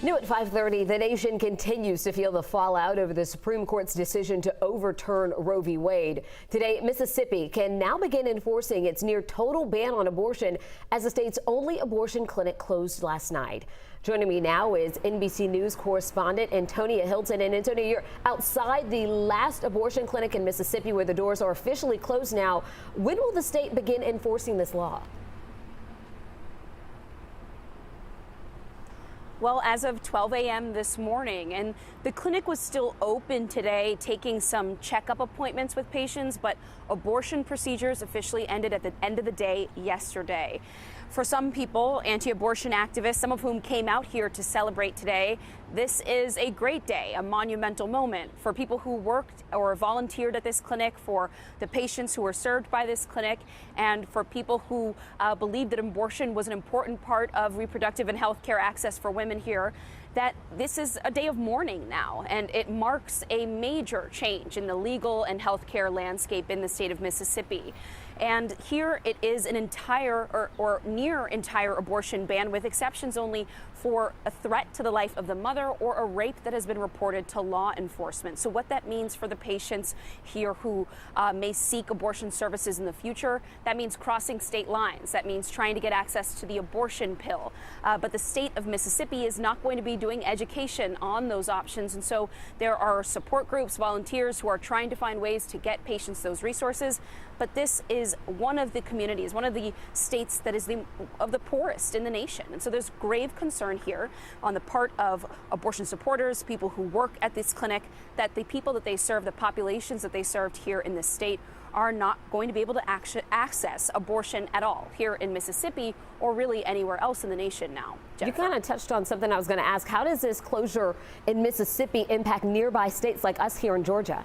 New at 5:30, the nation continues to feel the fallout over the Supreme Court's decision to overturn Roe v. Wade. Today, Mississippi can now begin enforcing its near total ban on abortion as the state's only abortion clinic closed last night. Joining me now is NBC News correspondent Antonia Hilton. And Antonia, you're outside the last abortion clinic in Mississippi where the doors are officially closed now. When will the state begin enforcing this law? Well, as of 12 a.m. this morning, and the clinic was still open today, taking some checkup appointments with patients, but abortion procedures officially ended at the end of the day yesterday. For some people, anti-abortion activists, some of whom came out here to celebrate today, this is a great day, a monumental moment for people who worked or volunteered at this clinic, for the patients who were served by this clinic, and for people who believe that abortion was an important part of reproductive and health care access for women here, that this is a day of mourning now, and it marks a major change in the legal and healthcare landscape in the state of Mississippi. And here it is an entire or near entire abortion ban, with exceptions only for a threat to the life of the mother or a rape that has been reported to law enforcement. So what that means for the patients here who may seek abortion services in the future, that means crossing state lines. That means trying to get access to the abortion pill. But the state of Mississippi is not going to be doing education on those options. And so there are support groups, volunteers who are trying to find ways to get patients those resources. But this is one of the communities, one of the states that is of the poorest in the nation. And so there's grave concern here on the part of abortion supporters, people who work at this clinic, that the people that they serve, the populations that they served here in this state, are not going to be able to access abortion at all here in Mississippi or really anywhere else in the nation now. Jennifer. You kind of touched on something I was going to ask. How does this closure in Mississippi impact nearby states like us here in Georgia?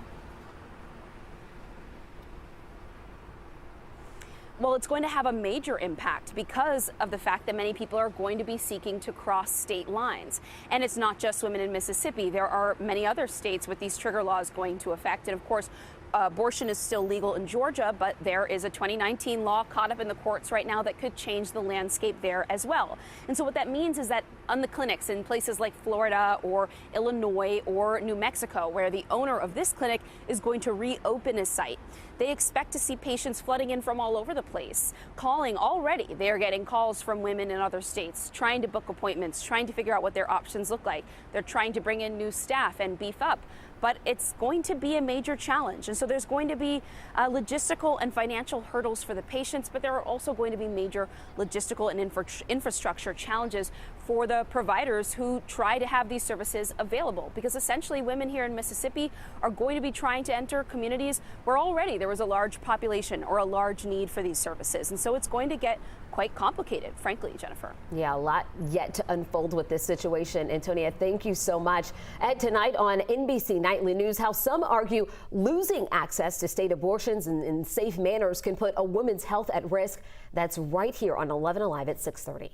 Well, it's going to have a major impact because of the fact that many people are going to be seeking to cross state lines. And it's not just women in Mississippi. There are many other states with these trigger laws going to affect. And of course, abortion is still legal in Georgia, but there is a 2019 law caught up in the courts right now that could change the landscape there as well. And so what that means is that on the clinics in places like Florida or Illinois or New Mexico, where the owner of this clinic is going to reopen his site, they expect to see patients flooding in from all over the place, calling already. They're getting calls from women in other states, trying to book appointments, trying to figure out what their options look like. They're trying to bring in new staff and beef up. But it's going to be a major challenge. And so there's going to be logistical and financial hurdles for the patients, but there are also going to be major logistical and infrastructure challenges for the providers who try to have these services available. Because essentially women here in Mississippi are going to be trying to enter communities where already there was a large population or a large need for these services. And so it's going to get quite complicated, frankly, Jennifer. Yeah, a lot yet to unfold with this situation. Antonia, thank you so much. And tonight on NBC Nightly News, how some argue losing access to state abortions in safe manners can put a woman's health at risk. That's right here on 11 Alive at 6:30.